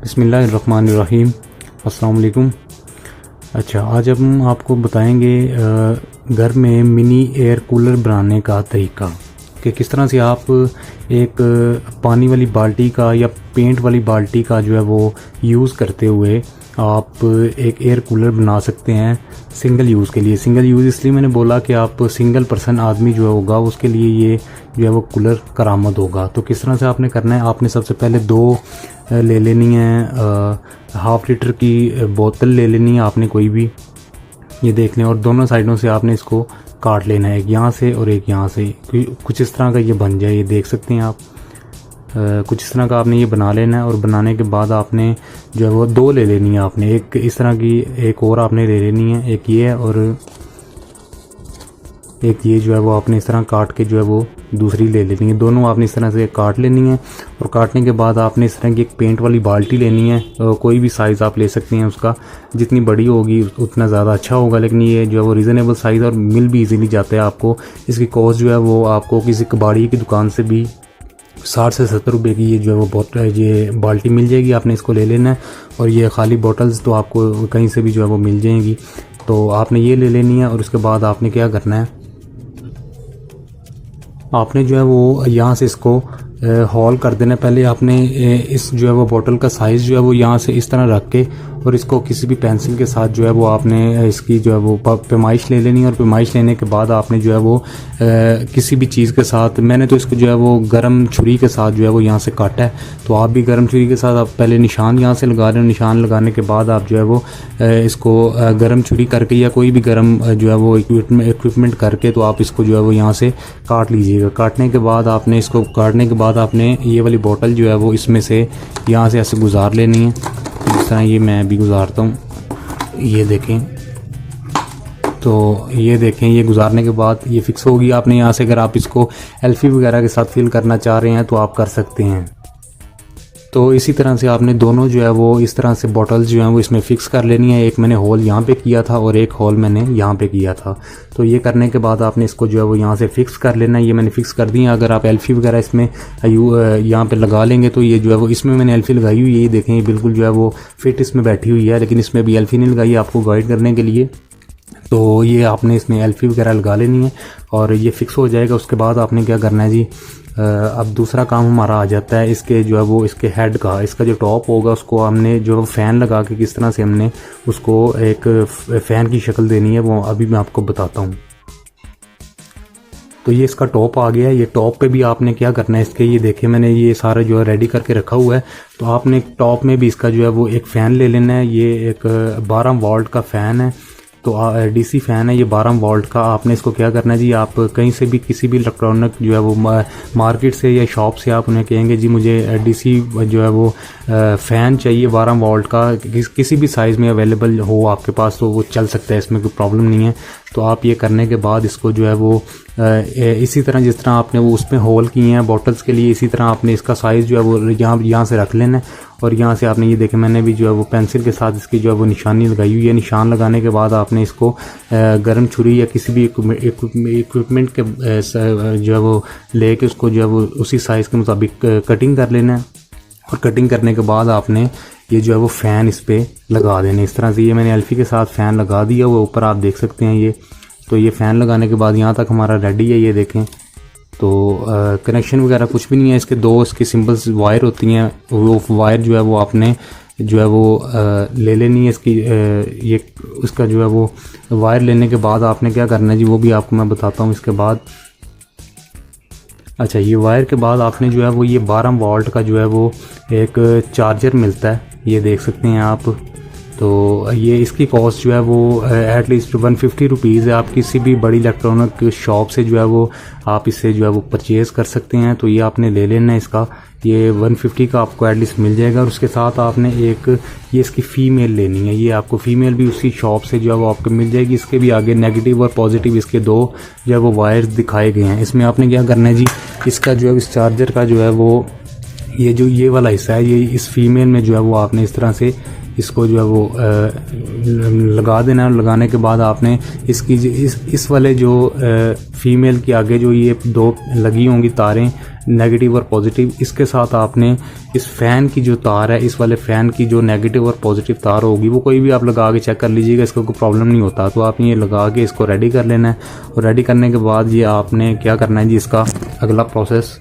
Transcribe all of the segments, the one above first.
बिस्मिल्लाहिर्रहमानिर्रहीम। अस्सलाम वालेकुम। अच्छा, आज हम आपको बताएंगे घर में मिनी एयर कूलर बनाने का तरीका कि किस तरह से आप एक पानी वाली बाल्टी का या पेंट वाली बाल्टी का जो है वो यूज़ करते हुए आप एक एयर कूलर बना सकते हैं सिंगल यूज़ के लिए। सिंगल यूज़ इसलिए मैंने बोला कि आप सिंगल पर्सन आदमी जो होगा उसके लिए ये जो है वो कूलर करामद होगा। तो किस तरह से आपने करना है, आपने सबसे पहले दो ले लेनी है, हाफ़ लीटर की बोतल ले लेनी है आपने कोई भी, ये देख लें, और दोनों साइडों से आपने इसको काट लेना है, एक यहाँ से और एक यहाँ से। कुछ इस तरह का ये बन जाए, ये देख सकते हैं आप। कुछ इस तरह का आपने ये बना लेना है और बनाने के बाद आपने जो है वो दो ले लेनी है आपने, एक इस तरह की एक और आपने ले लेनी है, एक ये है और एक ये जो है वो आपने इस तरह काट के जो है वो दूसरी ले लेनी है। दोनों आपने इस तरह से काट लेनी है और काटने के बाद आपने इस तरह की एक पेंट वाली बाल्टी लेनी है। कोई भी साइज़ आप ले सकते हैं, उसका जितनी बड़ी होगी उतना ज़्यादा अच्छा होगा, लेकिन ये जो है वो रीज़नेबल साइज़ और मिल भी इजीली जाता है आपको। इसकी कॉस्ट जो है वो आपको किसी कबाड़ी की दुकान से भी 60 से 70 रुपये की ये जो है वो ये बाल्टी मिल जाएगी। आपने इसको ले लेना है और ये खाली बॉटल्स तो आपको कहीं से भी जो है वो मिल जाएंगी, तो आपने ये ले लेनी है। और उसके बाद आपने क्या करना है, आपने जो है वो यहाँ से इसको हॉल कर देना। पहले आपने इस जो है वो बोतल का साइज़ जो है वो यहाँ से इस तरह रख के और इसको किसी भी पेंसिल के साथ जो है वो आपने इसकी जो है वो पैमाइश ले लेनी है। और पैमाइश लेने के बाद आपने जो है वो किसी भी चीज़ के साथ, मैंने तो इसको जो है वो गर्म छुरी के साथ जो है वो यहाँ से काटा है, तो आप भी गर्म छुरी के साथ आप पहले निशान यहाँ से लगा रहे हो। निशान लगाने के बाद आप जो है वो इसको गर्म छुरी करके या कोई भी गर्म जो है वो इक्विपमेंट करके तो आप इसको जो है वो यहाँ से काट लीजिएगा। काटने के बाद आपने इसको काटने के बाद आपने ये वाली बोतल जो है वो इसमें से यहाँ से ऐसे गुजार लेनी है, जिस तरह ये मैं भी गुजारता हूँ। ये देखें, तो ये देखें, ये गुजारने के बाद ये फिक्स होगी। आपने यहाँ से अगर आप इसको एल्फी वगैरह के साथ फिल करना चाह रहे हैं तो आप कर सकते हैं। तो इसी तरह से आपने दोनों जो है वो इस तरह से बॉटल्स जो हैं वो इसमें फ़िक्स कर लेनी है। एक मैंने होल यहाँ पे किया था और एक होल मैंने यहाँ पे किया था। तो ये करने के बाद आपने इसको जो है वो यहाँ से फ़िक्स कर लेना है। ये मैंने फ़िक्स कर दी है। अगर आप एल्फी वगैरह इसमें यहाँ पे लगा लेंगे तो ये जो है वो, इसमें मैंने एल्फी लगाई हुई है, ये देखें, ये बिल्कुल जो है वो फिट इसमें बैठी हुई है, लेकिन इसमें भी एल्फी नहीं लगाई है आपको गाइड करने के लिए। तो ये आपने इसमें एल्फी वगैरह लगा लेनी है और ये फ़िक्स हो जाएगा। उसके बाद आपने क्या करना है जी, अब दूसरा काम हमारा आ जाता है इसके जो है वो इसके हेड का, इसका जो टॉप होगा उसको हमने जो फ़ैन लगा के किस तरह से हमने उसको एक फ़ैन की शक्ल देनी है, वो अभी मैं आपको बताता हूँ। तो ये इसका टॉप आ गया है। ये टॉप पे भी आपने क्या करना है इसके, ये देखिए मैंने ये सारा जो है रेडी करके रखा हुआ है। तो आपने टॉप में भी इसका जो है वो एक फ़ैन ले लेना है। ये एक 12 वोल्ट का फ़ैन है, तो डीसी फ़ैन है ये 12 वोल्ट का। आपने इसको क्या करना है जी, आप कहीं से भी किसी भी इलेक्ट्रॉनिक जो है वो मार्केट से या शॉप से आप उन्हें कहेंगे जी मुझे डीसी जो है वो फ़ैन चाहिए 12 वोल्ट का, किसी भी साइज़ में अवेलेबल हो आपके पास तो वो चल सकता है, इसमें कोई प्रॉब्लम नहीं है। तो आप ये करने के बाद इसको जो है वो इसी तरह जिस तरह आपने वो उसमें होल किए हैं बॉटल्स के लिए, इसी तरह आपने इसका साइज़ जो है वो यहाँ से रख लेना है। और यहाँ से आपने ये देखें, मैंने भी जो है वो पेंसिल के साथ इसकी जो है वो निशानी लगाई हुई है। निशान लगाने के बाद आपने इसको गर्म छुरी या किसी भी इक्विपमेंट के जो है वो लेके उसको जो है वो उसी साइज़ के मुताबिक कटिंग कर लेना है। और कटिंग करने के बाद आपने ये जो है वो फ़ैन इस पर लगा देना इस तरह से। ये मैंने एल्फी के साथ फ़ैन लगा दिया, वो ऊपर आप देख सकते हैं ये। तो ये फ़ैन लगाने के बाद यहाँ तक हमारा रेडी है, ये देखें। तो कनेक्शन वगैरह कुछ भी नहीं है इसके, दो इसकी सिंपल्स वायर होती हैं, वो वायर जो है वो आपने जो है वो ले लेनी है इसकी। ये उसका जो है वो वायर लेने के बाद आपने क्या करना है जी, वो भी आपको मैं बताता हूँ इसके बाद। अच्छा, ये वायर के बाद आपने जो है वो ये 12 वोल्ट का जो है वो एक चार्जर मिलता है, ये देख सकते हैं आप। तो ये इसकी कॉस्ट जो है वो एटलीस्ट 150 रुपीज़ है। आप किसी भी बड़ी इलेक्ट्रॉनिक शॉप से जो है वो आप इससे जो है वो परचेज़ कर सकते हैं। तो ये आपने ले लेना है इसका, ये 150 का आपको एटलीस्ट मिल जाएगा। और उसके साथ आपने एक ये इसकी फ़ीमेल लेनी है, ये आपको फ़ीमेल भी उसी शॉप से जो है वो आपको मिल जाएगी। इसके भी आगे नेगेटिव और पॉजिटिव इसके दो जो है वो वायर्स दिखाए गए हैं। इसमें आपने क्या करना है जी, इसका जो है इस चार्जर का जो है वो ये वाला हिस्सा है, ये इस फीमेल में जो है वो आपने इस तरह से इसको जो है वो लगा देना है। लगाने के बाद आपने इसकी इस वाले जो फीमेल के आगे जो ये 2 लगी होंगी तारें नेगेटिव और पॉजिटिव, इसके साथ आपने इस फ़ैन की जो तार है, इस वाले फ़ैन की जो नेगेटिव और पॉजिटिव तार होगी वो कोई भी आप लगा के चेक कर लीजिएगा, इसको कोई प्रॉब्लम नहीं होता। तो आपने ये लगा के इसको रेडी कर लेना है और रेडी करने के बाद ये आपने क्या करना है जी, इसका अगला प्रोसेस,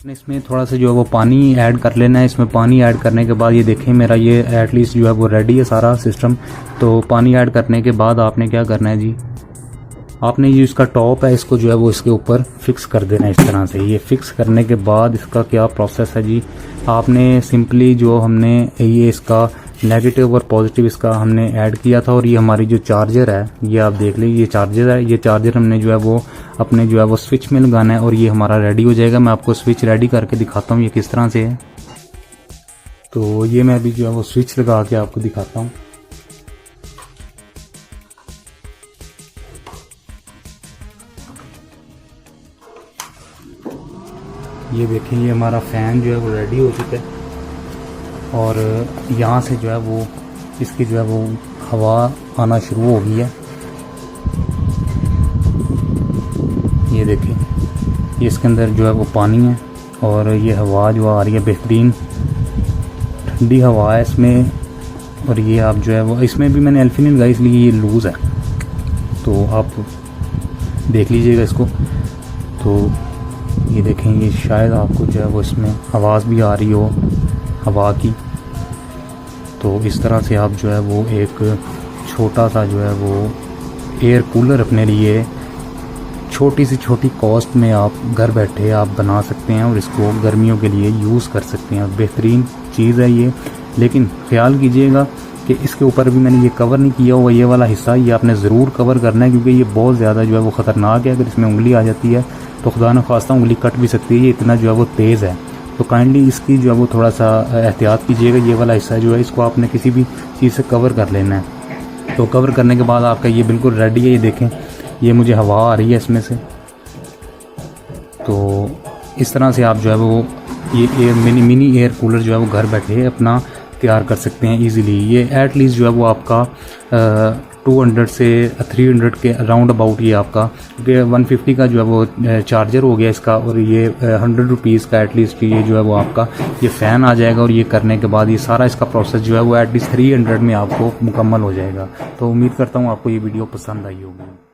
इसमें थोड़ा सा जो है वो पानी ऐड कर लेना है। इसमें पानी ऐड करने के बाद ये देखें मेरा ये एटलीस्ट जो है वो रेडी है सारा सिस्टम। तो पानी ऐड करने के बाद आपने क्या करना है जी, आपने ये इसका टॉप है इसको जो है वो इसके ऊपर फिक्स कर देना है इस तरह से। ये फिक्स करने के बाद इसका क्या प्रोसेस है जी, आपने सिंपली जो हमने ये इसका नेगेटिव और पॉजिटिव इसका हमने ऐड किया था और ये हमारी जो चार्जर है ये आप देख लीजिए, ये चार्जर है। ये चार्जर हमने जो है वो अपने जो है वो स्विच में लगाना है और ये हमारा रेडी हो जाएगा। मैं आपको स्विच रेडी करके दिखाता हूँ ये किस तरह से है। तो ये मैं अभी जो है वो स्विच लगा के आपको दिखाता हूँ। ये देखें ये हमारा फ़ैन जो है वो रेडी हो चुका है और यहाँ से जो है वो इसकी जो है वो हवा आना शुरू हो गई है। ये देखें ये इसके अंदर जो है वो पानी है और ये हवा जो आ रही है बेहतरीन ठंडी हवा है इसमें। और ये आप जो है वो इसमें भी मैंने एल्फी नहीं लगाई इसलिए ये लूज़ है, तो आप देख लीजिएगा इसको। तो ये देखें ये शायद आपको जो है वो इसमें आवाज़ भी आ रही हो हवा की। तो इस तरह से आप जो है वो एक छोटा सा जो है वो एयर कूलर अपने लिए छोटी सी छोटी कॉस्ट में आप घर बैठे आप बना सकते हैं और इसको गर्मियों के लिए यूज़ कर सकते हैं। बेहतरीन चीज़ है ये, लेकिन ख्याल कीजिएगा कि इसके ऊपर भी मैंने ये कवर नहीं किया हुआ, ये वाला हिस्सा ये आपने ज़रूर कवर करना है क्योंकि ये बहुत ज़्यादा जो है वो ख़तरनाक है। अगर इसमें उंगली आ जाती है तो खुदा न खास्ता उंगली कट भी सकती है, ये इतना जो है वो तेज़ है। तो काइंडली इसकी जो है वो थोड़ा सा एहतियात कीजिएगा। ये वाला हिस्सा जो है इसको आपने किसी भी चीज़ से कवर कर लेना है। तो कवर करने के बाद आपका ये बिल्कुल रेडी है। ये देखें ये मुझे हवा आ रही है इसमें से। तो इस तरह से आप जो है वो ये मिनी एयर कूलर जो है वो घर बैठे अपना तैयार कर सकते हैं इजीली। ये एटलीस्ट जो है वो आपका 200 से 300 के अराउंड अबाउट ये आपका, क्योंकि 150 का जो है वो चार्जर हो गया इसका और ये 100 रुपीज़ का एटलीस्ट ये जो है वो आपका ये फ़ैन आ जाएगा। और ये करने के बाद ये सारा इसका प्रोसेस जो है वो एटलीस्ट 300 में आपको मुकम्मल हो जाएगा। तो उम्मीद करता हूँ आपको ये वीडियो पसंद आई होगी।